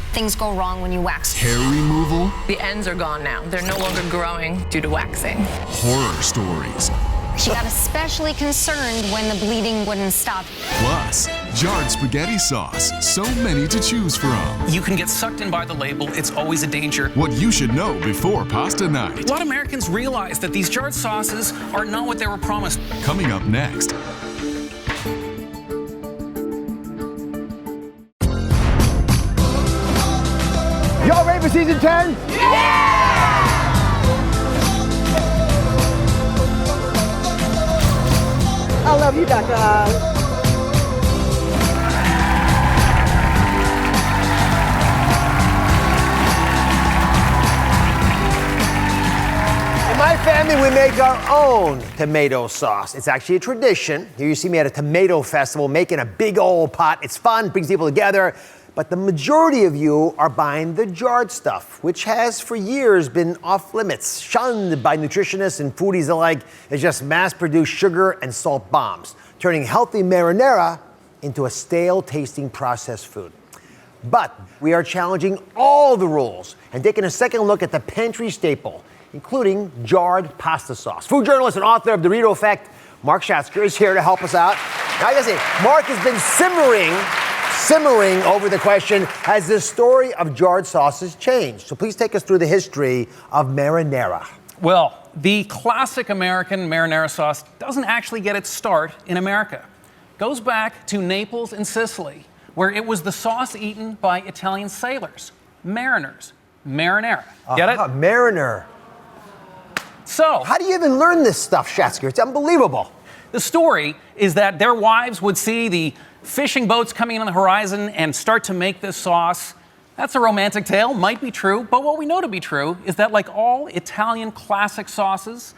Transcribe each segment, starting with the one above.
things go wrong when you wax. Hair removal. The ends are gone now. They're no longer growing due to waxing. Horror stories. She got especially concerned when the bleeding wouldn't stop. Plus, jarred spaghetti sauce. So many to choose from. You can get sucked in by the label. It's always a danger. What you should know before pasta night. A lot of Americans realize that these jarred sauces are not what they were promised. Coming up next. Y'all ready for season 10? Yeah! I love you, Dr. Oz. In my family, we make our own tomato sauce. It's actually a tradition. Here you see me at a tomato festival making a big old pot. It's fun, brings people together. But the majority of you are buying the jarred stuff, which has for years been off limits, shunned by nutritionists and foodies alike as just mass-produced sugar and salt bombs, turning healthy marinara into a stale-tasting processed food. But we are challenging all the rules and taking a second look at the pantry staple, including jarred pasta sauce. Food journalist and author of The Dorito Effect, Mark Schatzker, is here to help us out. Now, I gotta say, Mark has been simmering over the question, has the story of jarred sauces changed? So please take us through the history of marinara. Well, the classic American marinara sauce doesn't actually get its start in America. It goes back to Naples and Sicily, where it was the sauce eaten by Italian sailors, mariners. Marinara. Get it? Mariner. So, How do you even learn this stuff, Schatzker? It's unbelievable. the story is that their wives would see the fishing boats coming in on the horizon and start to make this sauce. That's a romantic tale, might be true, but what we know to be true is that, like all Italian classic sauces,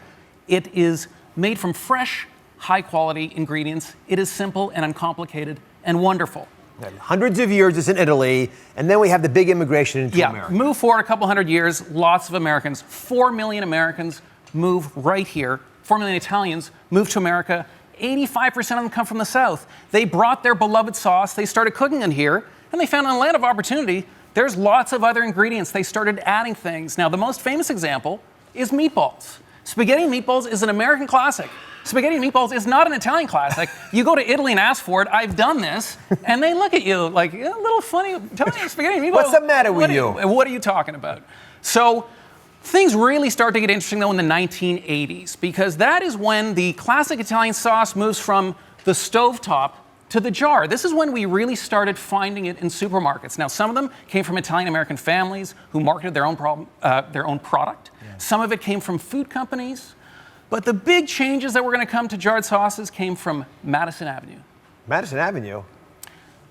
it is made from fresh, high-quality ingredients. It is simple and uncomplicated and wonderful. And hundreds of years it's in Italy, and then we have the big immigration into America. Move forward a couple hundred years, lots of Americans, 4 million Americans move right here. 4 million Italians move to America. 85% of them come from the South. They brought their beloved sauce, they started cooking it here, and they found in a land of opportunity, there's lots of other ingredients. They started adding things. Now, the most famous example is meatballs. Spaghetti and meatballs is an American classic. Spaghetti and meatballs is not an Italian classic. You go to Italy and ask for it, I've done this, and they look at you like, a little funny, tell me spaghetti and meatballs. What's the matter with you? What are you talking about? So, things really start to get interesting, though, in the 1980s, because that is when the classic Italian sauce moves from the stovetop to the jar. This is when we really started finding it in supermarkets. Now, some of them came from Italian-American families who marketed their own product. Yeah. Some of it came from food companies. But the big changes that were going to come to jarred sauces came from Madison Avenue. Madison Avenue?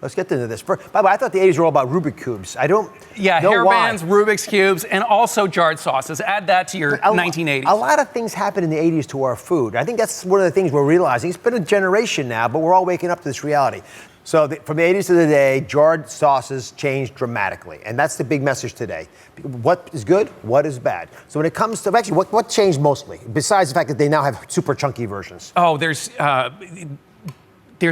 Let's get into this. By the way, I thought the 80s were all about Rubik's Cubes. I don't know hair why. bands, Rubik's Cubes, and also jarred sauces. Add that to your 1980s. A lot of things happened in the 80s to our food. I think that's one of the things we're realizing. It's been a generation now, but we're all waking up to this reality. So from the 80s to today, jarred sauces changed dramatically. And that's the big message today. What is good? What is bad? So when it comes to, actually, what changed mostly? Besides the fact that they now have super chunky versions. Oh, there's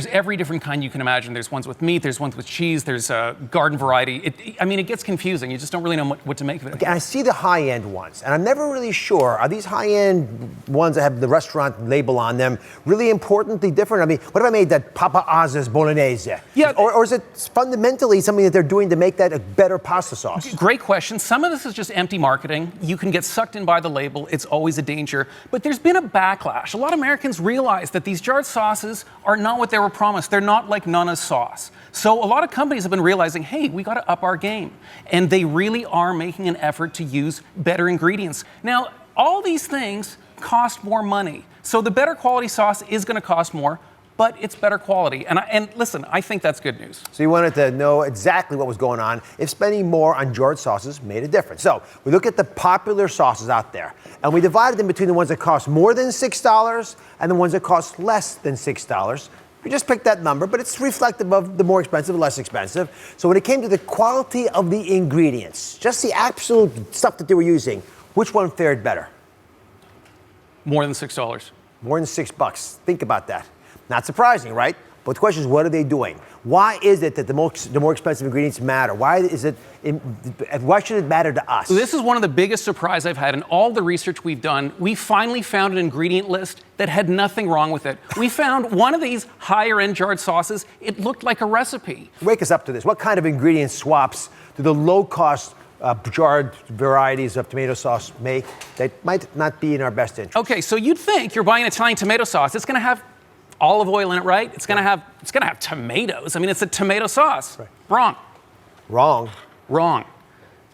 every different kind you can imagine. There's ones with meat, there's ones with cheese, there's a garden variety. It gets confusing. You just don't really know what to make of it. Okay, I see the high-end ones, and I'm never really sure, are these high-end ones that have the restaurant label on them really importantly different? I mean, what if I made that Papa Oz's Bolognese? Yeah. Or is it fundamentally something that they're doing to make that a better pasta sauce? Great question. Some of this is just empty marketing. You can get sucked in by the label. It's always a danger. But there's been a backlash. A lot of Americans realize that these jarred sauces are not what they were promised. They're not like Nana's sauce. So a lot of companies have been realizing, hey, we got to up our game. And they really are making an effort to use better ingredients. Now, all these things cost more money. So the better quality sauce is going to cost more, but it's better quality. And listen, I think that's good news. So you wanted to know exactly what was going on if spending more on jarred sauces made a difference. So we look at the popular sauces out there, and we divided them between the ones that cost more than $6 and the ones that cost less than $6. We just picked that number, but it's reflective of the more expensive and less expensive. So when it came to the quality of the ingredients, just the absolute stuff that they were using, which one fared better? More than $6. More than $6. Think about that. Not surprising, right? But the question is, what are they doing? Why is it that the more expensive ingredients matter? Why should it matter to us? This is one of the biggest surprises I've had in all the research we've done. We finally found an ingredient list that had nothing wrong with it. We found one of these higher-end jarred sauces. It looked like a recipe. Wake us up to this. What kind of ingredient swaps do the low-cost jarred varieties of tomato sauce make that might not be in our best interest? Okay, so you'd think you're buying Italian tomato sauce. It's going to have olive oil in it, right? It's going to have tomatoes. I mean, it's a tomato sauce. Right. Wrong. Wrong. Wrong.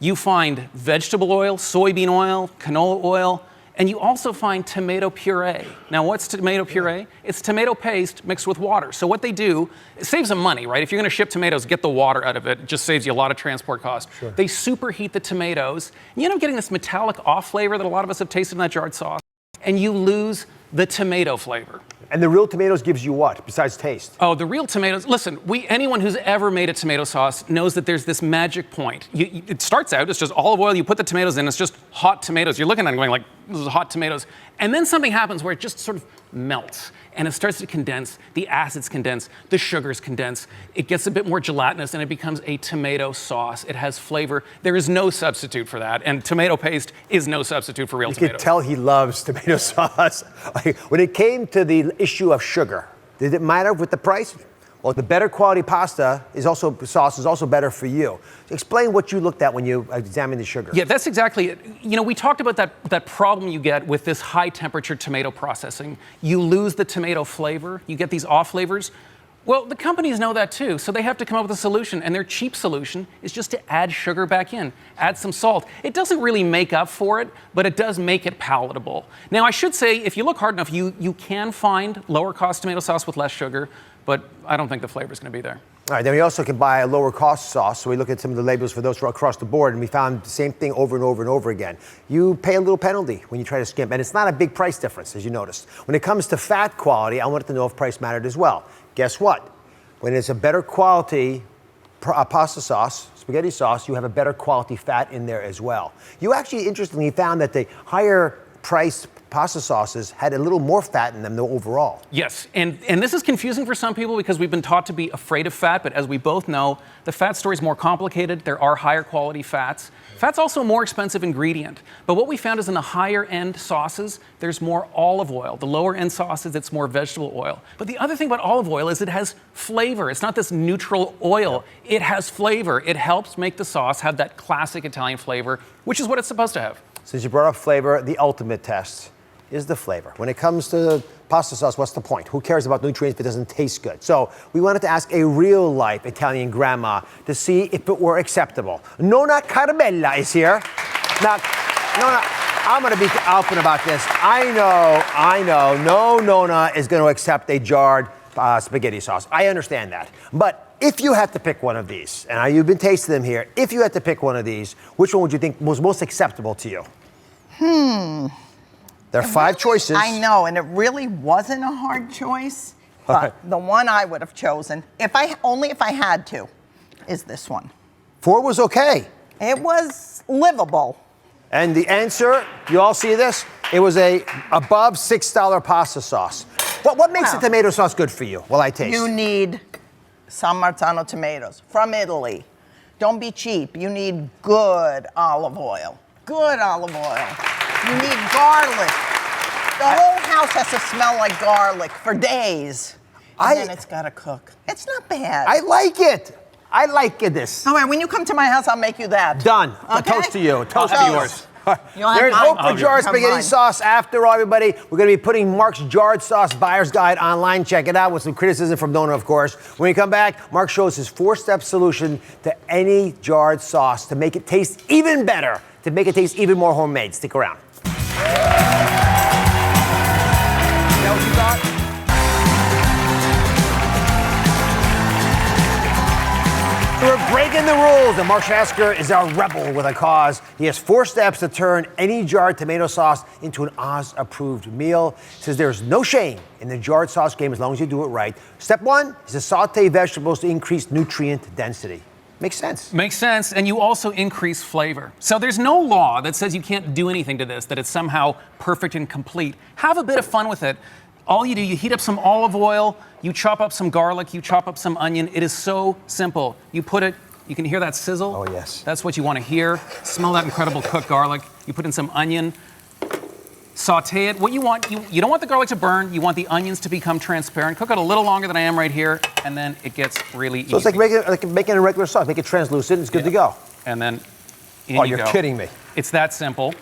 You find vegetable oil, soybean oil, canola oil, and you also find tomato puree. Now, what's tomato puree? It's tomato paste mixed with water. So what they do, it saves them money, right? If you're going to ship tomatoes, get the water out of it. It just saves you a lot of transport costs. Sure. They superheat the tomatoes. And you end up getting this metallic off flavor that a lot of us have tasted in that jarred sauce, and you lose the tomato flavor. And the real tomatoes gives you what, besides taste? Oh, the real tomatoes. Listen, anyone who's ever made a tomato sauce knows that there's this magic point. It starts out, it's just olive oil, you put the tomatoes in, it's just hot tomatoes. You're looking at it going like, this is hot tomatoes. And then something happens where it just sort of melts and it starts to condense. The acids condense, the sugars condense. It gets a bit more gelatinous and it becomes a tomato sauce. It has flavor. There is no substitute for that. And tomato paste is no substitute for real tomatoes. You can tell he loves tomato sauce. When it came to the issue of sugar, did it matter with the price? Well, the better quality sauce is also better for you. Explain what you looked at when you examined the sugar. Yeah, that's exactly it. You know, we talked about that problem you get with this high temperature tomato processing. You lose the tomato flavor. You get these off flavors. Well, the companies know that too, so they have to come up with a solution, and their cheap solution is just to add sugar back in, add some salt. It doesn't really make up for it, but it does make it palatable. Now, I should say, if you look hard enough, you can find lower cost tomato sauce with less sugar, but I don't think the flavor is going to be there. All right, then we also can buy a lower cost sauce. So we look at some of the labels for those across the board, and we found the same thing over and over and over again. You pay a little penalty when you try to skimp, and it's not a big price difference, as you noticed. When it comes to fat quality, I wanted to know if price mattered as well. Guess what? When it's a better quality pasta sauce, spaghetti sauce, you have a better quality fat in there as well. You actually, interestingly, found that the higher priced pasta sauces had a little more fat in them though overall. Yes, and this is confusing for some people because we've been taught to be afraid of fat, but as we both know, the fat story is more complicated. There are higher quality fats. Fat's also a more expensive ingredient, but what we found is in the higher end sauces, there's more olive oil. The lower end sauces, it's more vegetable oil. But the other thing about olive oil is it has flavor. It's not this neutral oil. It has flavor. It helps make the sauce have that classic Italian flavor, which is what it's supposed to have. Since you brought up flavor, the ultimate test is the flavor. When it comes to pasta sauce, what's the point? Who cares about nutrients if it doesn't taste good? So we wanted to ask a real-life Italian grandma to see if it were acceptable. Nonna Carmella is here. Now, Nonna, I'm going to be open about this. I know, no Nonna is going to accept a jarred spaghetti sauce. I understand that. But if you had to pick one of these, and you've been tasting them here, if you had to pick one of these, which one would you think was most acceptable to you? There are five choices. I know, and it really wasn't a hard choice. But the one I would have chosen, if I had to, is this one. 4 was okay. It was livable. And the answer, you all see this? It was a above $6 pasta sauce. What makes a tomato sauce good for you? Well, I taste. You need San Marzano tomatoes from Italy. Don't be cheap. You need good olive oil. Good olive oil. You need garlic. The whole house has to smell like garlic for days. And then it's got to cook. It's not bad. I like it. I like this. All right, when you come to my house, I'll make you that. Done. A Okay? toast to you. Toast to yours. There's hope for jarred spaghetti sauce after all, everybody. We're going to be putting Mark's Jarred Sauce Buyer's Guide online. Check it out with some criticism from Nonna, of course. When we come back, Mark shows his 4-step solution to any jarred sauce to make it taste even better, to make it taste even more homemade. Stick around. You know what you got? We're breaking the rules, and Mark Schatzker is our rebel with a cause. He has 4 steps to turn any jarred tomato sauce into an Oz-approved meal. Says there's no shame in the jarred sauce game as long as you do it right. Step 1 is to saute vegetables to increase nutrient density. Makes sense. Makes sense, and you also increase flavor. So there's no law that says you can't do anything to this, that it's somehow perfect and complete. Have a bit of fun with it. All you do, you heat up some olive oil, you chop up some garlic, you chop up some onion. It is so simple. You put it, you can hear that sizzle? Oh, yes. That's what you want to hear. Smell that incredible cooked garlic. You put in some onion, saute it. What you want, you don't want the garlic to burn. You want the onions to become transparent. Cook it a little longer than I am right here, and then it gets really easy. So it's like making a regular sauce. Make it translucent. It's good to go. And then in Oh, you you're go. kidding me. It's that simple.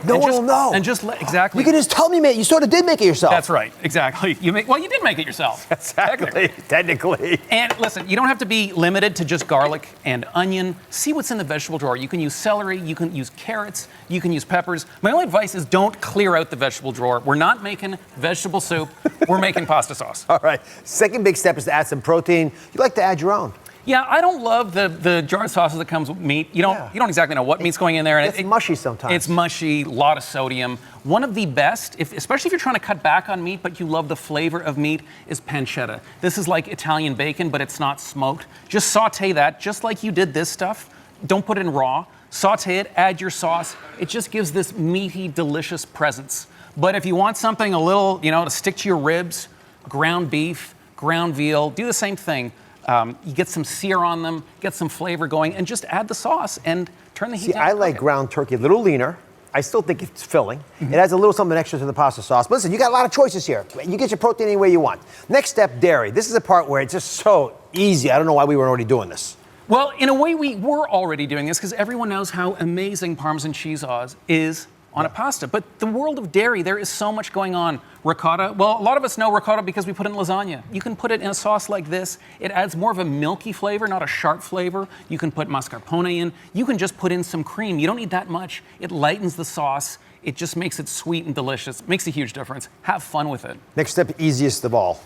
No one will know. And just exactly. You can just tell me, man. You sort of did make it yourself. That's right. Exactly. You did make it yourself. Exactly. Technically. And listen, you don't have to be limited to just garlic and onion. See what's in the vegetable drawer. You can use celery, you can use carrots, you can use peppers. My only advice is don't clear out the vegetable drawer. We're not making vegetable soup. We're making pasta sauce. All right. Second big step is to add some protein. You like to add your own. Yeah, I don't love the jarred sauces that comes with meat. You don't exactly know what meat's going in there. And It's mushy sometimes. It's mushy, a lot of sodium. One of the best, especially if you're trying to cut back on meat, but you love the flavor of meat, is pancetta. This is like Italian bacon, but it's not smoked. Just saute that, just like you did this stuff. Don't put it in raw. Saute it, add your sauce. It just gives this meaty, delicious presence. But if you want something a little, to stick to your ribs, ground beef, ground veal, do the same thing. You get some sear on them, get some flavor going, and just add the sauce and turn the heat down. I like ground turkey a little leaner. I still think it's filling. It adds a little something extra to the pasta sauce. But listen, you got a lot of choices here. You get your protein any way you want. Next step, dairy. This is the part where it's just so easy. I don't know why we weren't already doing this. Well, in a way, we were already doing this because everyone knows how amazing Parmesan cheese is on a pasta. But the world of dairy, there is so much going on. Ricotta, well, a lot of us know ricotta because we put it in lasagna. You can put it in a sauce like this. It adds more of a milky flavor, not a sharp flavor. You can put mascarpone in. You can just put in some cream. You don't need that much. It lightens the sauce. It just makes it sweet and delicious. It makes a huge difference. Have fun with it. Next step, easiest of all.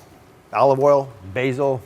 Olive oil, basil.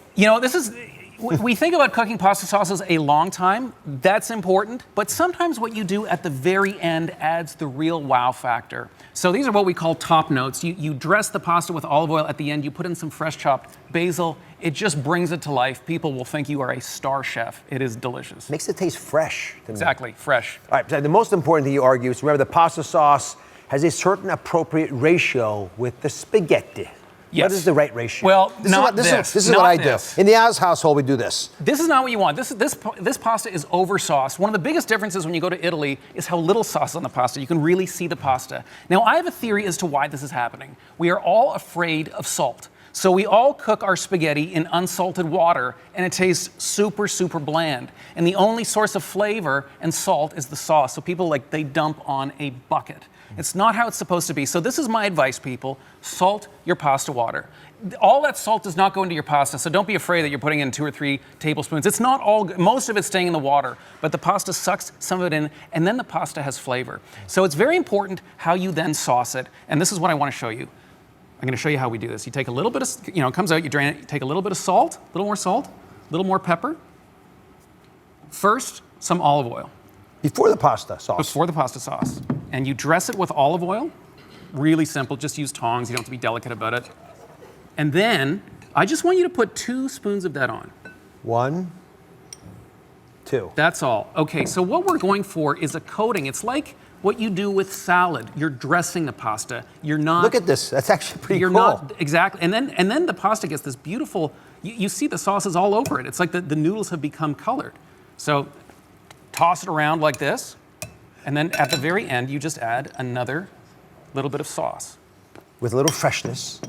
We think about cooking pasta sauces a long time. That's important. But sometimes what you do at the very end adds the real wow factor. So these are what we call top notes. You dress the pasta with olive oil at the end. You put in some fresh chopped basil. It just brings it to life. People will think you are a star chef. It is delicious. Makes it taste fresh. Exactly, fresh. All right, so the most important thing you argue is remember the pasta sauce has a certain appropriate ratio with the spaghetti. Yes. What is the right ratio? Well, this is what I do. In the Oz household, we do this. This is not what you want. This pasta is over-sauced. One of the biggest differences when you go to Italy is how little sauce is on the pasta. You can really see the pasta. Now, I have a theory as to why this is happening. We are all afraid of salt. So we all cook our spaghetti in unsalted water, and it tastes super, super bland. And the only source of flavor and salt is the sauce. So people, they dump on a bucket. It's not how it's supposed to be. So this is my advice, people. Salt your pasta water. All that salt does not go into your pasta, so don't be afraid that you're putting in 2 or 3 tablespoons. It's not all, most of it's staying in the water, but the pasta sucks some of it in, and then the pasta has flavor. So it's very important how you then sauce it, and this is what I want to show you. I'm going to show you how we do this. You take a little bit of, it comes out, you drain it, you take a little bit of salt, a little more salt, a little more pepper. First, some olive oil. Before the pasta sauce. Before the pasta sauce. And you dress it with olive oil. Really simple, just use tongs, you don't have to be delicate about it. And then, I just want you to put 2 spoons of that on. 1, 2. That's all. Okay, so what we're going for is a coating. It's like what you do with salad. You're dressing the pasta. You're not... Look at this, that's actually pretty cool. You're not, exactly. And then the pasta gets this beautiful, you see the sauces all over it. It's like the noodles have become colored. So, toss it around like this. And then at the very end, you just add another little bit of sauce. With a little freshness.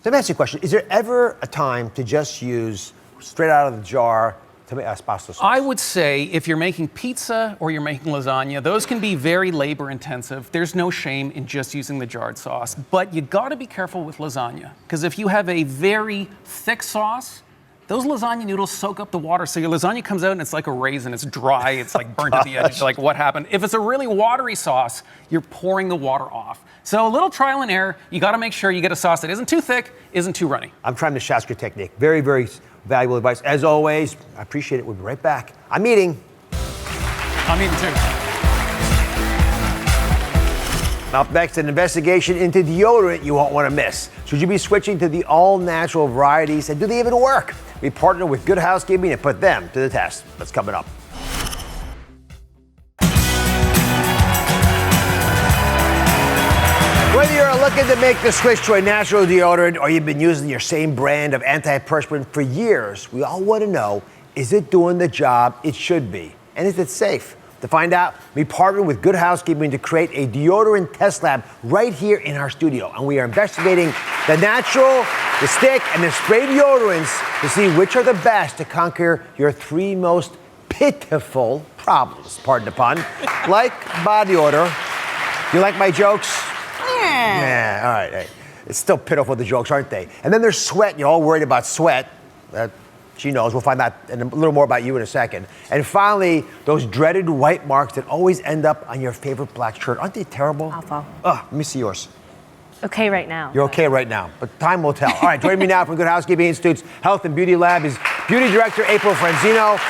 Let me ask you a question. Is there ever a time to just use straight out of the jar pasta sauce? I would say if you're making pizza or you're making lasagna, those can be very labor intensive. There's no shame in just using the jarred sauce. But you gotta be careful with lasagna. Because if you have a very thick sauce, those lasagna noodles soak up the water, so your lasagna comes out and it's like a raisin. It's dry, it's like burnt at the edge. You're like, what happened? If it's a really watery sauce, you're pouring the water off. So a little trial and error. You got to make sure you get a sauce that isn't too thick, isn't too runny. I'm trying the Schatzker technique. Very, very valuable advice. As always, I appreciate it. We'll be right back. I'm eating. I'm eating too. Up next, an investigation into deodorant you won't want to miss. Should you be switching to the all-natural varieties, and do they even work? We partner with Good Housekeeping and put them to the test. That's coming up. Whether you're looking to make the switch to a natural deodorant, or you've been using your same brand of antiperspirant for years, we all want to know, is it doing the job it should be? And is it safe? To find out, we partnered with Good Housekeeping to create a deodorant test lab right here in our studio. And we are investigating the natural, the stick, and the spray deodorants to see which are the best to conquer your 3 most pitiful problems, pardon the pun, like body odor. You like my jokes? Yeah, all right. Hey. It's still pitiful, the jokes, aren't they? And then there's sweat. You're all worried about sweat. She knows. We'll find out a little more about you in a second. And finally, those dreaded white marks that always end up on your favorite black shirt. Aren't they terrible? Awful. Let me see yours. Okay right now. You're okay right now, but time will tell. All right, joining me now from Good Housekeeping Institute's Health and Beauty Lab is Beauty Director April Franzino.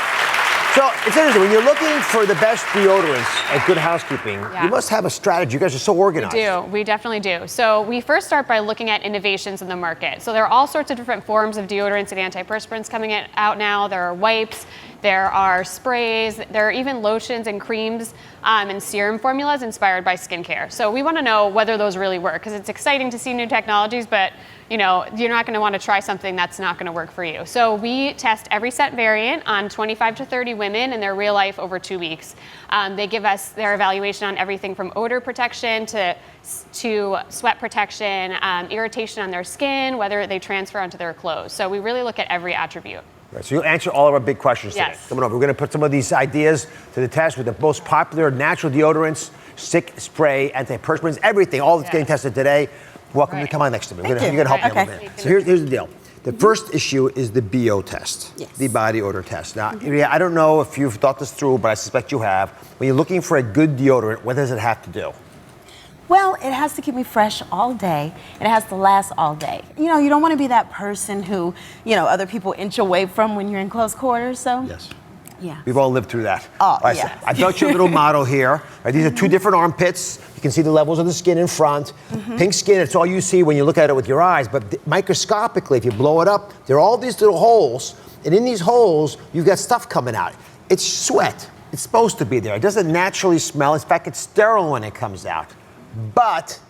So it's interesting, when you're looking for the best deodorants at Good Housekeeping, you must have a strategy. You guys are so organized. We do. We definitely do. So we first start by looking at innovations in the market. So there are all sorts of different forms of deodorants and antiperspirants coming out now. There are wipes, there are sprays, there are even lotions and creams and serum formulas inspired by skincare. So we want to know whether those really work, because it's exciting to see new technologies, but you're not going to want to try something that's not going to work for you. So we test every scent variant on 25 to 30 women in their real life over 2 weeks. They give us their evaluation on everything from odor protection to sweat protection, irritation on their skin, whether they transfer onto their clothes. So we really look at every attribute. Right, so you'll answer all of our big questions today. Yes. Coming up, we're going to put some of these ideas to the test with the most popular natural deodorants, stick, spray, antiperspirants, everything, all that's getting tested today. Welcome to come on next to me. You're going to help me a little bit. So here's the deal. The first issue is the BO test, the body odor test. Now, I don't know if you've thought this through, but I suspect you have. When you're looking for a good deodorant, what does it have to do? Well, it has to keep me fresh all day, and it has to last all day. You don't want to be that person who, other people inch away from when you're in close quarters, so. Yes. Yeah. We've all lived through that. Oh, Right, yes. so I built you a little model here. Right, these are 2 different armpits. You can see the levels of the skin in front. Pink skin, it's all you see when you look at it with your eyes. But microscopically, if you blow it up, there are all these little holes. And in these holes, you've got stuff coming out. It's sweat. It's supposed to be there. It doesn't naturally smell. In fact, it's sterile when it comes out. But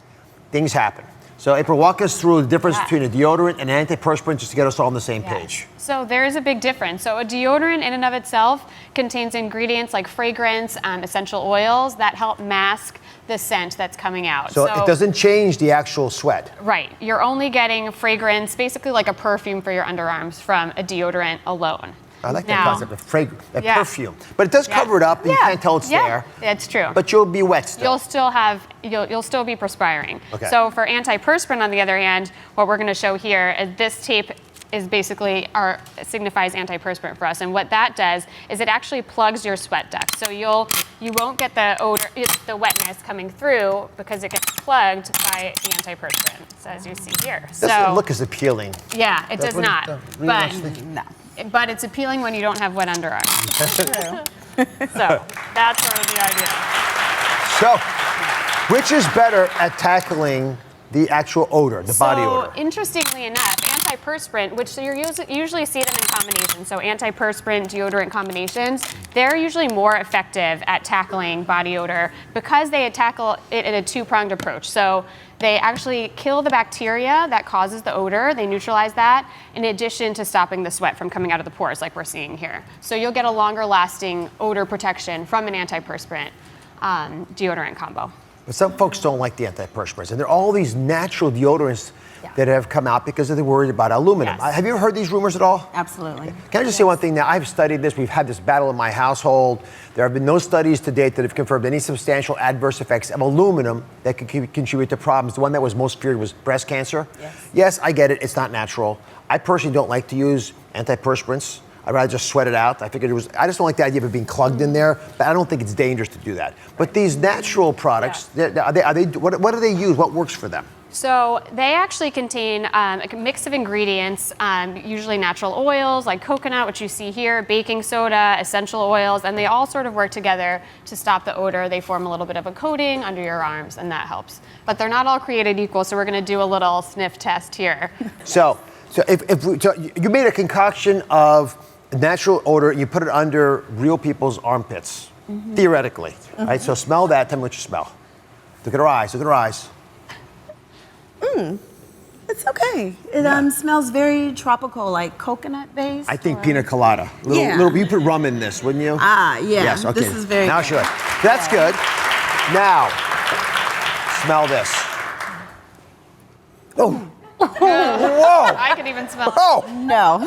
things happen. So April, walk us through the difference between a deodorant and an antiperspirant just to get us all on the same page. So there is a big difference. So a deodorant in and of itself contains ingredients like fragrance, essential oils that help mask the scent that's coming out. So it doesn't change the actual sweat. Right. You're only getting fragrance, basically like a perfume for your underarms from a deodorant alone. I like that concept of fragrance, perfume. But it does cover it up, and you can't tell it's there. It's true. But you'll be wet still. You'll still be perspiring. Okay. So for antiperspirant, on the other hand, what we're going to show here is this tape is basically signifies antiperspirant for us, and what that does is it actually plugs your sweat duct. So you won't get the odor, the wetness coming through because it gets plugged by the antiperspirant. So as you see here, Doesn't look as appealing. Yeah, it does not. But it's appealing when you don't have wet underarms. That's true. So that's sort of the idea. So, which is better at tackling the actual odor, the body odor? So interestingly enough, antiperspirant, which you usually see them in combination, so antiperspirant, deodorant combinations, they're usually more effective at tackling body odor because they tackle it in a 2-pronged approach. So they actually kill the bacteria that causes the odor, they neutralize that, in addition to stopping the sweat from coming out of the pores like we're seeing here. So you'll get a longer lasting odor protection from an antiperspirant deodorant combo. But some folks don't like the antiperspirants, and there are all these natural deodorants that have come out because they're worried about aluminum. Yes. Have you ever heard these rumors at all? Absolutely. Can I just say one thing now? I've studied this. We've had this battle in my household. There have been no studies to date that have confirmed any substantial adverse effects of aluminum that could contribute to problems. The one that was most feared was breast cancer. Yes, I get it. It's not natural. I personally don't like to use antiperspirants. I'd rather just sweat it out. I figured I just don't like the idea of it being plugged in there, but I don't think it's dangerous to do that. But these natural products, what do they use? What works for them? So they actually contain a mix of ingredients, usually natural oils like coconut, which you see here, baking soda, essential oils, and they all sort of work together to stop the odor. They form a little bit of a coating under your arms, and that helps. But they're not all created equal, so we're going to do a little sniff test here. So you made a concoction of natural odor, and you put it under real people's armpits, theoretically. Right? So smell that. Tell me what you smell. Look at her eyes. Look at her eyes. It's okay. It smells very tropical, like coconut based. I think pina colada. You put rum in this, wouldn't you? Yeah. Yes, okay. This is very now good. sure. That's good. Now, smell this. Oh. Whoa. I can even smell it. Oh. No.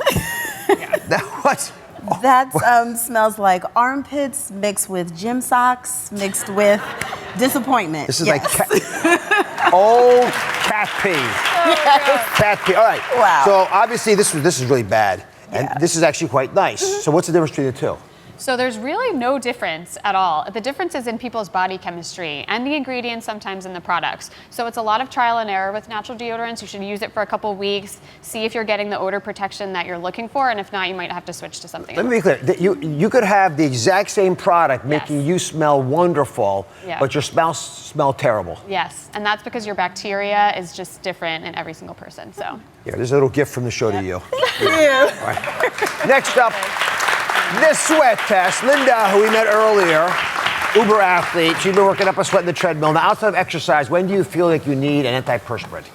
That what? That smells like armpits mixed with gym socks mixed with disappointment. This is like old cat pee. Cat pee. All right. Wow. So obviously this is really bad, and this is actually quite nice. So what's the difference between the two? So there's really no difference at all. The difference is in people's body chemistry and the ingredients sometimes in the products. So it's a lot of trial and error with natural deodorants. You should use it for a couple weeks, see if you're getting the odor protection that you're looking for, and if not, you might have to switch to something else. Let me be clear. You could have the exact same product making you smell wonderful, but your spouse smell terrible. Yes, and that's because your bacteria is just different in every single person. So Here, there's a little gift from the show to you. Thank you. All right. Next up, this sweat test. Linda, who we met earlier, Uber athlete. She's been working up a sweat in the treadmill. Now, outside of exercise, when do you feel like you need an antiperspirant?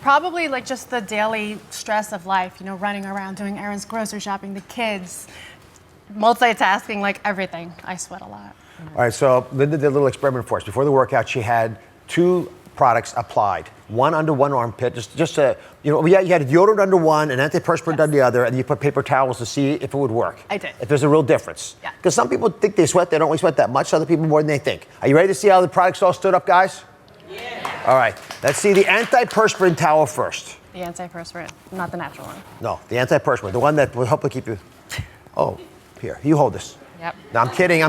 Probably like just the daily stress of life, running around, doing errands, grocery shopping, the kids, multitasking, like everything. I sweat a lot. All right, so Linda did a little experiment for us. Before the workout, she had 2 products applied, one under one armpit, you had a deodorant under one, an antiperspirant on the other, and you put paper towels to see if it would work. I did. If there's a real difference. Yeah. Because some people think they sweat, they don't really sweat that much, other people more than they think. Are you ready to see how the products all stood up, guys? Yeah. All right, let's see the antiperspirant towel first. The antiperspirant, not the natural one. No, the antiperspirant, the one that will help to keep you. Oh, here, you hold this. Yep. No, I'm kidding.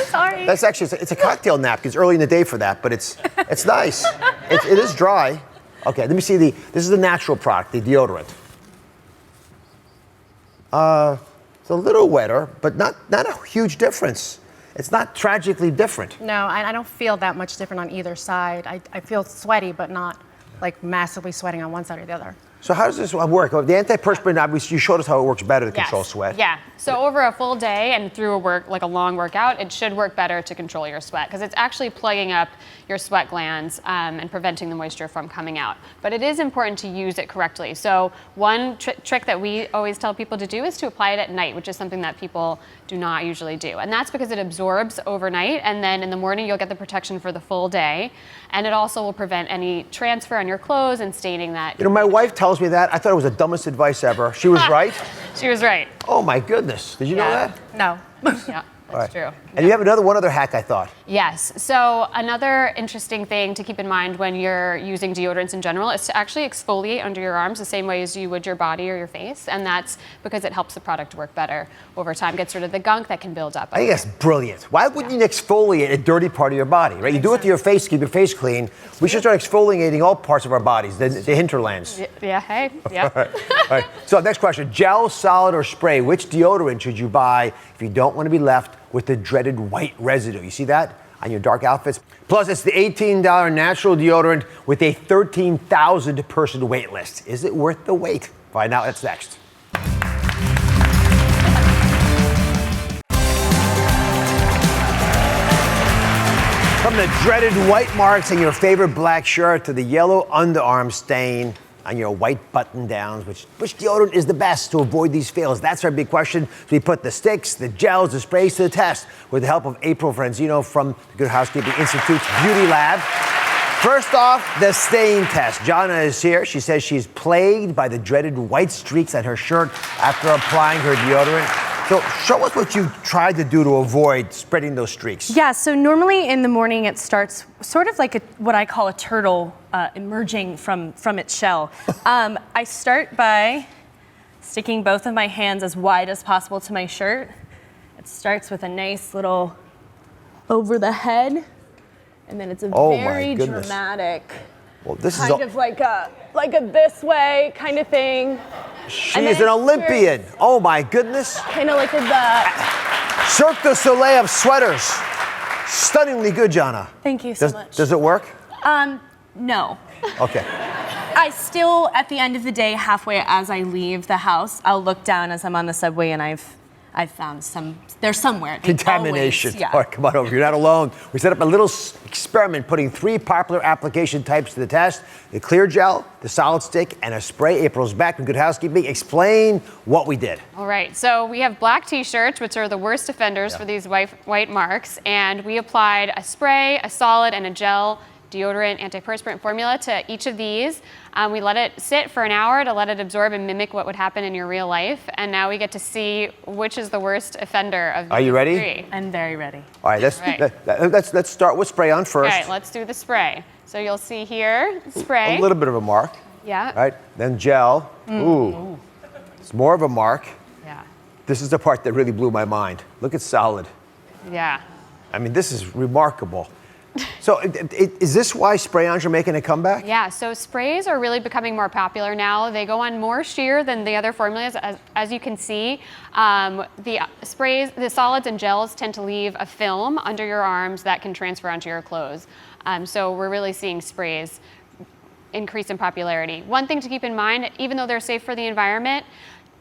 Sorry. That's actually, it's a cocktail napkin. It's early in the day for that, but it's nice. It is dry. Okay, let me see this is the natural product, the deodorant. It's a little wetter, but not a huge difference. It's not tragically different. No, I don't feel that much different on either side. I feel sweaty, but not like massively sweating on one side or the other. So how does this work? The antiperspirant, obviously, you showed us how it works better to control sweat. Yeah. So over a full day and through a long workout, it should work better to control your sweat because it's actually plugging up your sweat glands and preventing the moisture from coming out. But it is important to use it correctly. So one trick that we always tell people to do is to apply it at night, which is something that people do not usually do. And that's because it absorbs overnight, and then in the morning you'll get the protection for the full day. And it also will prevent any transfer on your clothes and staining that. My wife tells me that. I thought it was the dumbest advice ever. She was right? She was right. Oh my goodness. Did you know that? No. Yeah. All right. True. And you have one other hack, I thought. Yes. So another interesting thing to keep in mind when you're using deodorants in general is to actually exfoliate under your arms the same way as you would your body or your face. And that's because it helps the product work better over time, gets rid of the gunk that can build up. I think that's brilliant. Why wouldn't you exfoliate a dirty part of your body, right? You do it to your face, keep your face clean. We should start exfoliating all parts of our bodies, the hinterlands. Yeah, hey, yeah. All right. So next question, gel, solid, or spray? Which deodorant should you buy if you don't want to be left with the dreaded white residue? You see that on your dark outfits? Plus, it's the $18 natural deodorant with a 13,000 person wait list. Is it worth the wait? Find out. That's next. From the dreaded white marks on your favorite black shirt to the yellow underarm stain on your white button downs, which deodorant is the best to avoid these fails? That's our big question. So we put the sticks, the gels, the sprays to the test with the help of April Franzino from the Good Housekeeping Institute's Beauty Lab. First off, the stain test. Jana is here. She says she's plagued by the dreaded white streaks on her shirt after applying her deodorant. So show us what you tried to do to avoid spreading those streaks. Yeah, so normally in the morning it starts sort of like what I call a turtle emerging from its shell. I start by sticking both of my hands as wide as possible to my shirt. It starts with a nice little over the head, and then it's a very dramatic, this kind of like a this way kind of thing. She is an Olympian. Oh my goodness. Kind of like that. Cirque du Soleil of sweaters. Stunningly good, Jana. Thank you so much. Does it work? No. Okay. I still, at the end of the day, halfway as I leave the house, I'll look down as I'm on the subway and I've I've found they're somewhere. They Contamination. always, yeah. All right, come on over. You're not alone. We set up a little experiment putting 3 popular application types to the test: the clear gel, the solid stick, and a spray. April's back with Good Housekeeping. Explain what we did. All right, so we have black t-shirts, which are the worst offenders for these white marks, and we applied a spray, a solid, and a gel deodorant antiperspirant formula to each of these. We let it sit for an hour to let it absorb and mimic what would happen in your real life, and now we get to see which is the worst offender of these. Are you ready? 3. I'm very ready. All right, let's start with spray on first. Okay, let's do the spray. So you'll see here, spray. A little bit of a mark. Yeah. Right, then gel. Ooh, it's more of a mark. Yeah. This is the part that really blew my mind. Look at solid. Yeah. I mean, this is remarkable. So is this why spray-ons are making a comeback? Yeah, so sprays are really becoming more popular now. They go on more sheer than the other formulas. As you can see, the sprays, the solids and gels tend to leave a film under your arms that can transfer onto your clothes. So we're really seeing sprays increase in popularity. One thing to keep in mind, even though they're safe for the environment,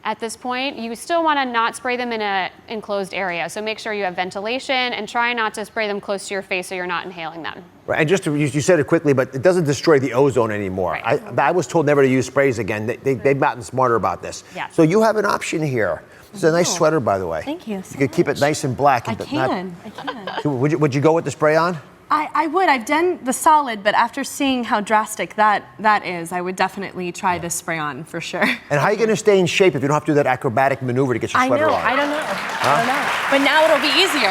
at this point, you still want to not spray them in an enclosed area. So make sure you have ventilation and try not to spray them close to your face so you're not inhaling them. Right, and you said it quickly, but it doesn't destroy the ozone anymore. Right. I was told never to use sprays again. They've gotten smarter about this. Yeah. So you have an option here. This is a nice sweater, by the way. Thank you. You could keep it nice and black. I can. So would you go with the spray on? I would. I've done the solid, but after seeing how drastic that is, I would definitely try this spray on for sure. And how are you going to stay in shape if you don't have to do that acrobatic maneuver to get your sweater on? I don't know. But now it'll be easier.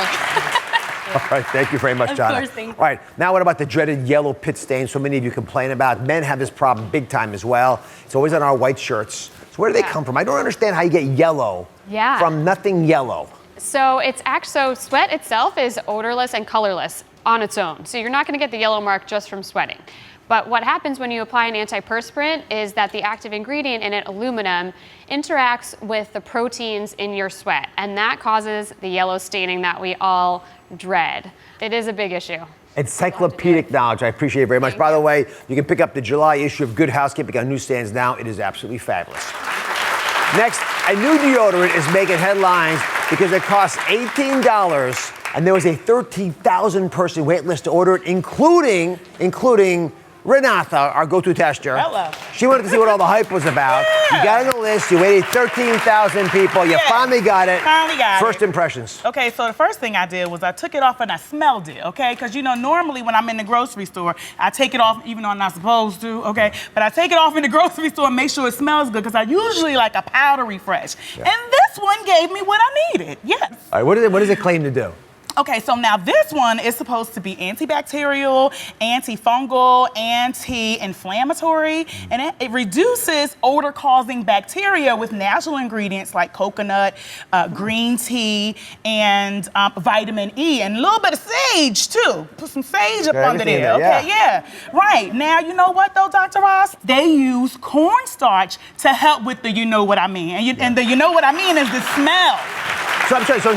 All right, thank you very much, Of Donna. course, thank you. All right, now what about the dreaded yellow pit stain so many of you complain about? Men have this problem big time as well. It's always on our white shirts. So where do they come from? I don't understand how you get yellow from nothing yellow. So sweat itself is odorless and colorless on its own. So you're not going to get the yellow mark just from sweating. But what happens when you apply an antiperspirant is that the active ingredient in it, aluminum, interacts with the proteins in your sweat, and that causes the yellow staining that we all dread. It is a big issue. Encyclopedic knowledge. I appreciate it very much. By the way, you can pick up the July issue of Good Housekeeping on newsstands now. It is absolutely fabulous. Next, a new deodorant is making headlines because it costs $18, and there was a 13,000 person wait list to order it, including Renata, our go-to tester. Hello. She wanted to see what all the hype was about. Yeah. You got on the list. You waited 13,000 people. You finally got it. Finally got First it. impressions. Okay, so the first thing I did was I took it off and I smelled it, okay? Because, normally when I'm in the grocery store, I take it off even though I'm not supposed to, okay? But I take it off in the grocery store and make sure it smells good because I usually like a powdery fresh. Yeah. And this one gave me what I needed, yes. All right, what does it claim to do? Okay, so now this one is supposed to be antibacterial, antifungal, anti-inflammatory, and it reduces odor-causing bacteria with natural ingredients like coconut, green tea, and vitamin E, and a little bit of sage, too. Put some sage up under there, okay? Yeah. Right. Now, you know what, though, Dr. Ross? They use cornstarch to help with the you know what I mean. And the you know what I mean is the smell. So I'm sorry, the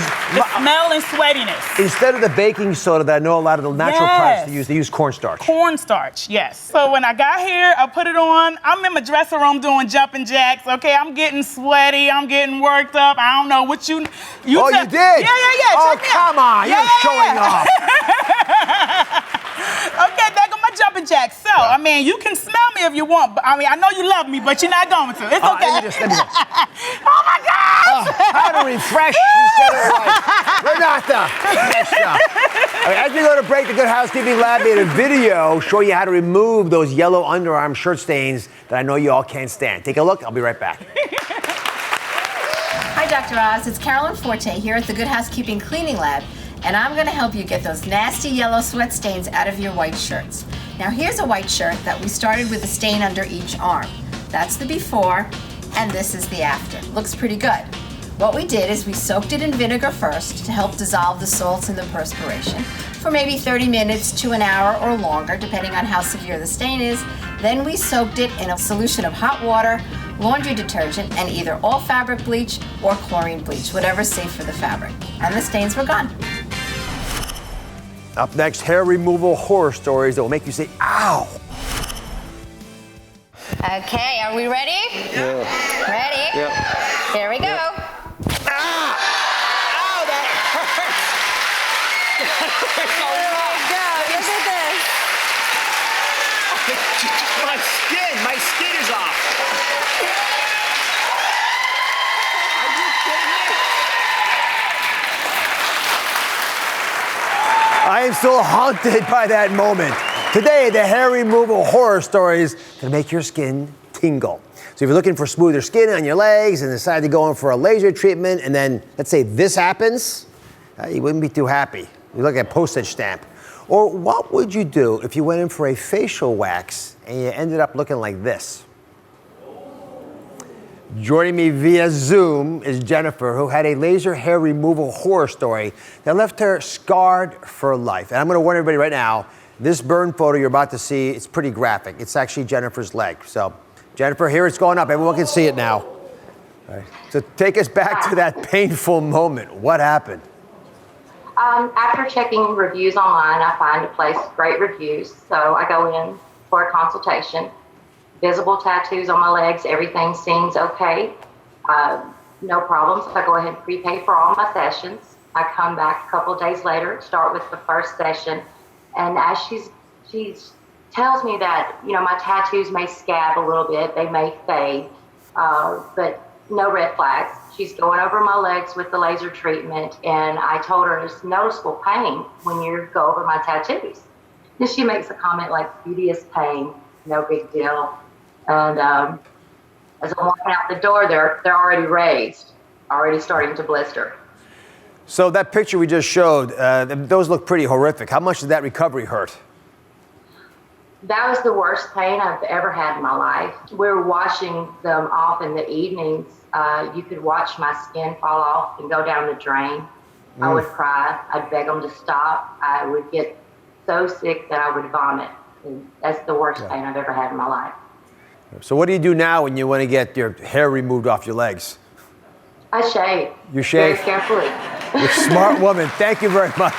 smell and sweatiness. Instead of the baking soda that I know a lot of the natural products they use cornstarch. Cornstarch, yes. So when I got here, I put it on. I'm in my dressing room doing jumping jacks, okay? I'm getting sweaty. I'm getting worked up. I don't know what you Oh, you did? Yeah. Oh, come on. You're showing off. Okay, there go my jumping jacks. So, I mean, you can smell me if you want. But, I mean, I know you love me, but you're not going to. It's okay. Let me just. Oh, my gosh. How to refresh. She said it right. Renata. Next up. As we go to break, the Good Housekeeping Lab made a video showing you how to remove those yellow underarm shirt stains that I know you all can't stand. Take a look. I'll be right back. Hi, Dr. Oz. It's Carolyn Forte here at the Good Housekeeping Cleaning Lab, and I'm going to help you get those nasty yellow sweat stains out of your white shirts. Now, here's a white shirt that we started with a stain under each arm. That's the before, and this is the after. Looks pretty good. What we did is we soaked it in vinegar first to help dissolve the salts in the perspiration for maybe 30 minutes to an hour or longer, depending on how severe the stain is. Then we soaked it in a solution of hot water, laundry detergent, and either all fabric bleach or chlorine bleach, whatever's safe for the fabric. And the stains were gone. Up next, hair removal horror stories that will make you say, ow. Okay, are we ready? Yeah. Ready? Yeah. Here we go. Ah! My skin is off. Are you kidding me? I am still haunted by that moment. Today, the hair removal horror stories can make your skin tingle. So if you're looking for smoother skin on your legs and decide to go in for a laser treatment, and then let's say this happens, you wouldn't be too happy. You look at a postage stamp. Or what would you do if you went in for a facial wax and you ended up looking like this? Joining me via Zoom is Jennifer, who had a laser hair removal horror story that left her scarred for life. And I'm going to warn everybody right now, this burn photo you're about to see, it's pretty graphic. It's actually Jennifer's leg. So, Jennifer, here it's going up. Everyone can see it now. All right. So take us back to that painful moment. What happened? After checking reviews online, I find a place with great reviews. So I go in for a consultation. Visible tattoos on my legs, everything seems okay. No problems. I go ahead and prepay for all my sessions. I come back a couple of days later, start with the first session. And as she tells me that, my tattoos may scab a little bit, they may fade, but no red flags. She's going over my legs with the laser treatment, and I told her it's noticeable pain when you go over my tattoos. And she makes a comment like, beauty is pain, no big deal. And as I'm walking out the door, they're already raised, already starting to blister. So that picture we just showed, those look pretty horrific. How much did that recovery hurt? That was the worst pain I've ever had in my life. We were washing them off in the evenings. You could watch my skin fall off and go down the drain. I would cry. I'd beg them to stop. I would get so sick that I would vomit. And that's the worst pain I've ever had in my life. So what do you do now when you want to get your hair removed off your legs? I shave. You shave? Very carefully. You're a smart woman. Thank you very much.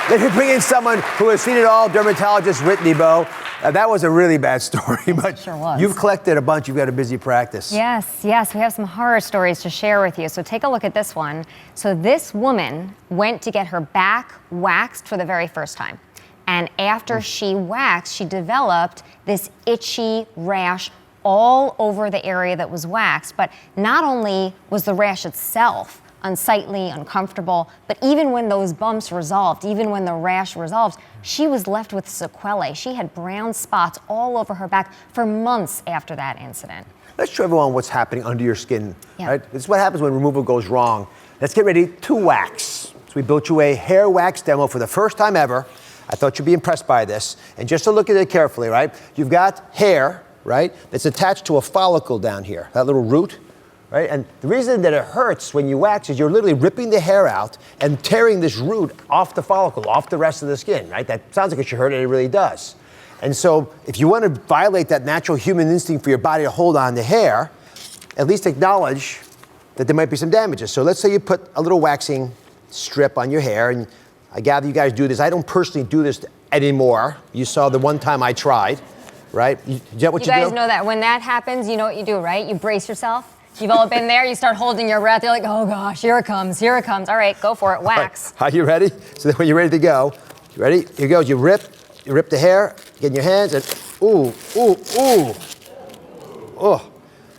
Let me bring in someone who has seen it all, dermatologist Whitney Bowe. That was a really bad story, but sure was. You've collected a bunch. You've got a busy practice. Yes, we have some horror stories to share with you. So take a look at this one. So this woman went to get her back waxed for the very first time. And after she waxed, she developed this itchy rash all over the area that was waxed. But not only was the rash itself unsightly, uncomfortable, but even when those bumps resolved, even when the rash resolved, she was left with sequelae. She had brown spots all over her back for months after that incident. Let's show everyone what's happening under your skin. Right? This is what happens when removal goes wrong. Let's get ready to wax. So we built you a hair wax demo for the first time ever. I thought you'd be impressed by this. And just to look at it carefully, right? You've got hair, right, that's attached to a follicle down here, that little root. Right? And the reason that it hurts when you wax is you're literally ripping the hair out and tearing this root off the follicle, off the rest of the skin, right? That sounds like it should hurt, and it really does. And so if you want to violate that natural human instinct for your body to hold on to hair, at least acknowledge that there might be some damages. So let's say you put a little waxing strip on your hair, and I gather you guys do this. I don't personally do this anymore. You saw the one time I tried, right? Is that what you do? You guys know that when that happens, you know what you do, right? You brace yourself. You've all been there. You start holding your breath. You're like, oh gosh, here it comes, here it comes. All right, go for it, wax. Right. Are you ready? So then when you're ready to go, you ready? Here goes. You rip the hair, get in your hands, and ooh.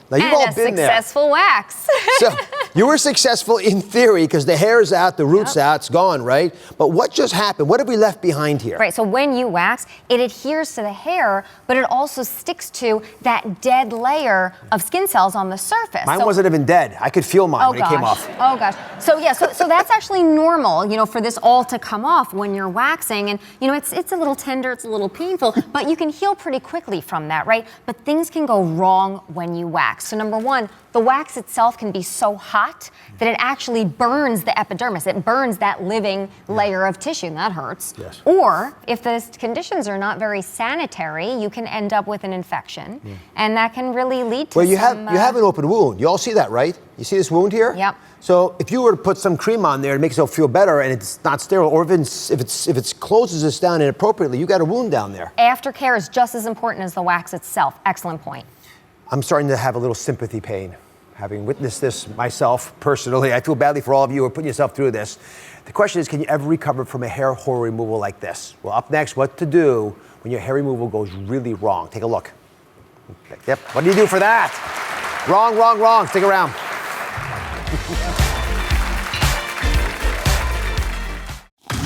Now you've all been there. Successful wax. So you were successful in theory because the hair's out, the root's out, it's gone, right? But what just happened? What have we left behind here? Right, so when you wax, it adheres to the hair, but it also sticks to that dead layer of skin cells on the surface. Mine wasn't even dead. I could feel mine when it came off. Oh gosh. So that's actually normal, for this all to come off when you're waxing. And, it's a little tender, it's a little painful, but you can heal pretty quickly from that, right? But things can go wrong when you wax. So number one, the wax itself can be so hot that it actually burns the epidermis. It burns that living layer of tissue, and that hurts. Yes. Or if the conditions are not very sanitary, you can end up with an infection, and that can really lead to you have an open wound. You all see that, right? You see this wound here? Yep. So if you were to put some cream on there to make yourself feel better, and it's not sterile, or if it closes this down inappropriately, you got a wound down there. Aftercare is just as important as the wax itself. Excellent point. I'm starting to have a little sympathy pain, having witnessed this myself personally. I feel badly for all of you who are putting yourself through this. The question is, can you ever recover from a hair horror removal like this? Well, up next, what to do when your hair removal goes really wrong. Take a look. Yep. What do you do for that? Wrong, wrong, wrong. Stick around.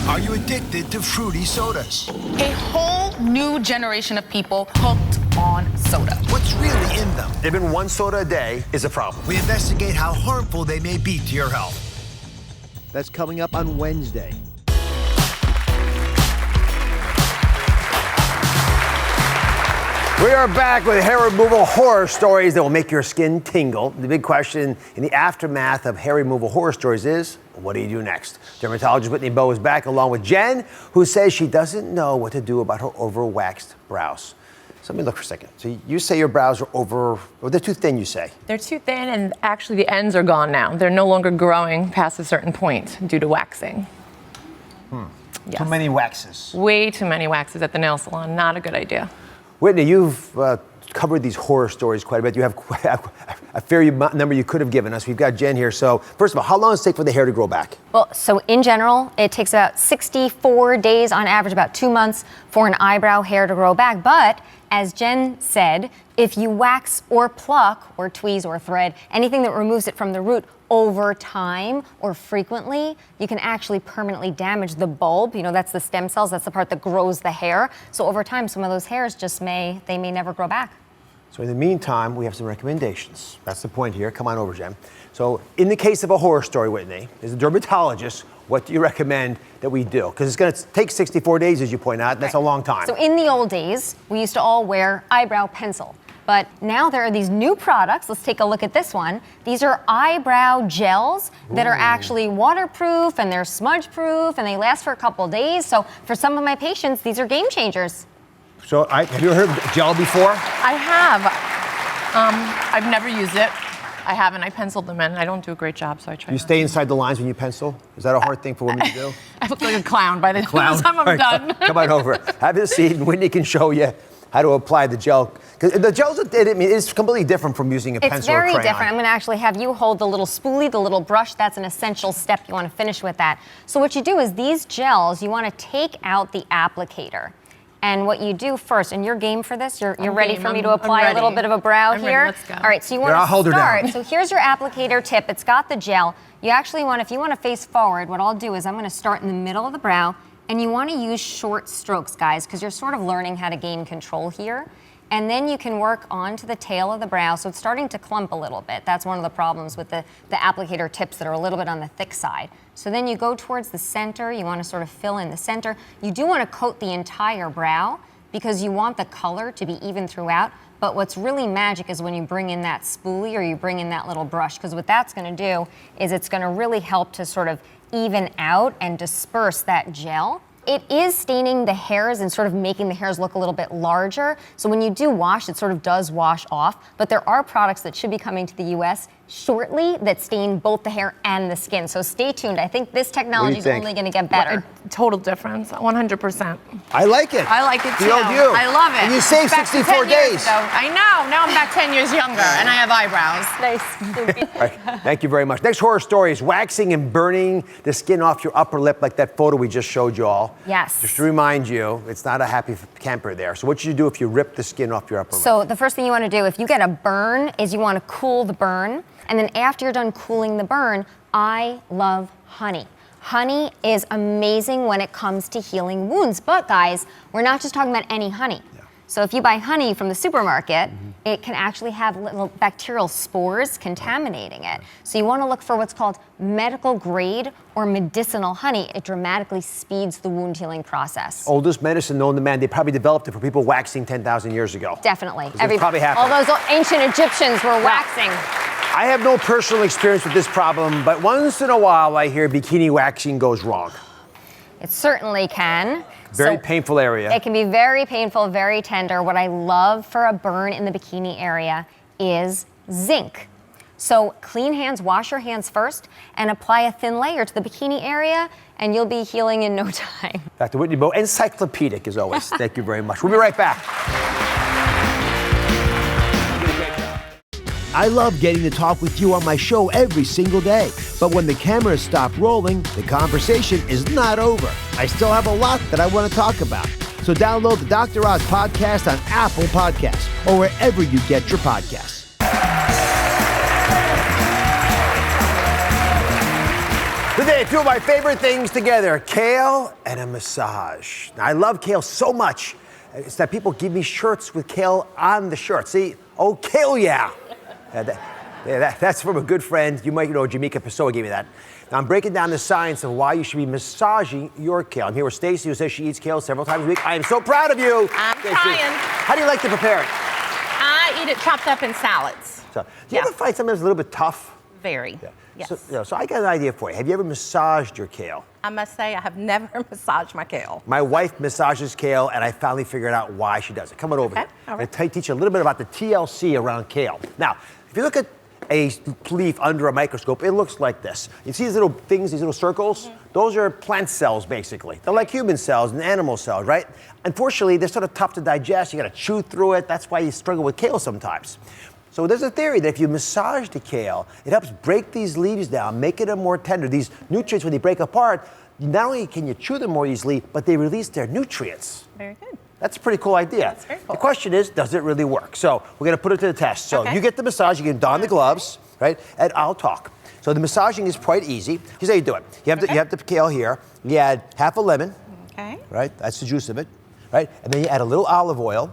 Are you addicted to fruity sodas? A whole new generation of people hooked on soda. What's really in them? Even one soda a day is a problem. We investigate how harmful they may be to your health. That's coming up on Wednesday. We are back with hair removal horror stories that will make your skin tingle. The big question in the aftermath of hair removal horror stories is, what do you do next? Dermatologist Whitney Bowe is back along with Jen, who says she doesn't know what to do about her overwaxed brows. So let me look for a second. So you say your brows are they're too thin, you say? They're too thin, and actually the ends are gone now. They're no longer growing past a certain point due to waxing. Yes. Too many waxes. Way too many waxes at the nail salon. Not a good idea. Whitney, you've covered these horror stories quite a bit. You have a fair number you could have given us. We've got Jen here. So first of all, how long does it take for the hair to grow back? Well, so in general, it takes about 64 days on average, about 2 months for an eyebrow hair to grow back. But as Jen said, if you wax or pluck or tweeze or thread, anything that removes it from the root over time or frequently, you can actually permanently damage the bulb. You know, that's the stem cells, that's the part that grows the hair. So over time, some of those hairs may never grow back. So in the meantime, we have some recommendations. That's the point here. Come on over, Jen. So in the case of a horror story, Whitney, as a dermatologist, what do you recommend that we do? Because it's going to take 64 days, as you point out. That's a long time. So in the old days, we used to all wear eyebrow pencil. But now there are these new products. Let's take a look at this one. These are eyebrow gels that are actually waterproof and they're smudge proof and they last for a couple days. So for some of my patients, these are game changers. So have you heard of gel before? I have. I've never used it. I haven't. I penciled them in. I don't do a great job, so I try. You stay inside the lines when you pencil? Is that a hard thing for women to do? I look like a clown by the time I'm done. Come on over. Have a seat, and Whitney can show you how to apply the gel. Because the gel's, it's completely different from using a pencil or It's very crayon. different. I'm going to actually have you hold the little spoolie, the little brush. That's an essential step. You want to finish with that. So what you do is these gels, you want to take out the applicator. And what you do first, and you're game for this? You're ready for me to apply a little bit of a brow here? Let's go. All right, so you want to start. So here's your applicator tip. It's got the gel. You actually want, if you want to face forward, what I'll do is I'm going to start in the middle of the brow, and you want to use short strokes, guys, because you're sort of learning how to gain control here. And then you can work onto the tail of the brow. So it's starting to clump a little bit. That's one of the problems with the applicator tips that are a little bit on the thick side. So then you go towards the center. You want to sort of fill in the center. You do want to coat the entire brow because you want the color to be even throughout. But what's really magic is when you bring in that spoolie or you bring in that little brush, because what that's going to do is it's going to really help to sort of even out and disperse that gel. It is staining the hairs and sort of making the hairs look a little bit larger. So when you do wash, it sort of does wash off. But there are products that should be coming to the US shortly that stain both the hair and the skin. So stay tuned. I think this technology is only going to get better. Total difference, 100%. I like it. I like it too. The old you. I love it. And you saved Back to 64 10 years days. ago. I know. Now I'm back 10 years younger and I have eyebrows. Nice. All right, thank you very much. Next horror story is waxing and burning the skin off your upper lip like that photo we just showed you all. Yes. Just to remind you, it's not a happy camper there. So what should you do if you rip the skin off your upper lip? So the first thing you want to do if you get a burn is you want to cool the burn. And then after you're done cooling the burn, I love honey. Honey is amazing when it comes to healing wounds. But guys, we're not just talking about any honey. Yeah. So if you buy honey from the supermarket, it can actually have little bacterial spores contaminating it. So you want to look for what's called medical grade or medicinal honey. It dramatically speeds the wound healing process. Oldest medicine known to man. They probably developed it for people waxing 10,000 years ago. Definitely. Probably happened. All those ancient Egyptians were waxing. I have no personal experience with this problem, but once in a while I hear bikini waxing goes wrong. It certainly can. Very painful area. It can be very painful, very tender. What I love for a burn in the bikini area is zinc. So clean hands, wash your hands first, and apply a thin layer to the bikini area, and you'll be healing in no time. Dr. Whitney Bowe, encyclopedic as always. Thank you very much. We'll be right back. I love getting to talk with you on my show every single day. But when the cameras stop rolling, the conversation is not over. I still have a lot that I want to talk about. So download the Dr. Oz podcast on Apple Podcasts or wherever you get your podcasts. Today, two of my favorite things together, kale and a massage. Now, I love kale so much, it's that people give me shirts with kale on the shirt. See? Oh, kale, yeah. That's from a good friend. You might know Jamaica Pessoa gave me that. Now, I'm breaking down the science of why you should be massaging your kale. I'm here with Stacy, who says she eats kale several times a week. I am so proud of you. I'm Stacey. trying. How do you like to prepare it? I eat it chopped up in salads. So, do you ever find something that's a little bit tough? Very. Yes. So I got an idea for you. Have you ever massaged your kale? I must say, I have never massaged my kale. My wife massages kale, and I finally figured out why she does it. Come on over here. All right. I'm going to teach you a little bit about the TLC around kale. Now, if you look at a leaf under a microscope, it looks like this. You see these little things, these little circles? Mm-hmm. Those are plant cells, basically. They're like human cells and animal cells, right? Unfortunately, they're sort of tough to digest. You got to chew through it. That's why you struggle with kale sometimes. So there's a theory that if you massage the kale, it helps break these leaves down, make them more tender. These nutrients, when they break apart, not only can you chew them more easily, but they release their nutrients. Very good. That's a pretty cool idea. That's very cool. The question is, does it really work? So we're going to put it to the test. So you get the massage, you can don the gloves, right? And I'll talk. So the massaging is quite easy. Here's how you do it. You have the kale here. You add half a lemon. Okay. Right? That's the juice of it. Right? And then you add a little olive oil.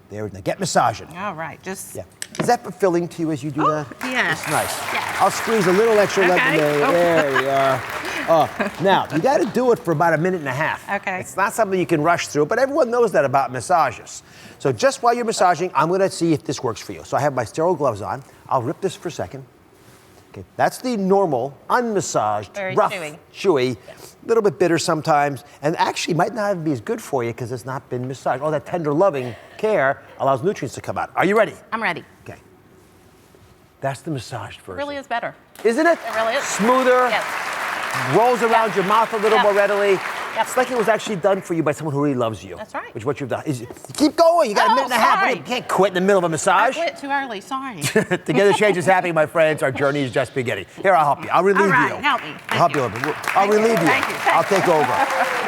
There, now get massaging. All right, just... Yeah. Is that fulfilling to you as you do that? Yeah. It's nice. Yeah. I'll squeeze a little extra lemon there. There we are. Now, you got to do it for about a minute and a half. Okay. It's not something you can rush through, but everyone knows that about massages. So just while you're massaging, I'm going to see if this works for you. So I have my sterile gloves on. I'll rip this for a second. Okay, that's the normal, unmassaged, Very rough, chewy. a little bit bitter sometimes, and actually might not even be as good for you because it's not been massaged. All that tender, loving care allows nutrients to come out. Are you ready? I'm ready. Okay. That's the massaged version. It really is better. Isn't it? It really is. Smoother. Yes. Rolls around your mouth a little more readily. Yep. It's like it was actually done for you by someone who really loves you. That's right. Which is what you've done. Keep going. You got a minute and a half. Sorry. You can't quit in the middle of a massage. I quit too early. Sorry. Together, change is happening, my friends. Our journey is just beginning. Here, I'll help you. I'll relieve All right, you. help me. I'll help you. I'll relieve you. Thank you. I'll take over.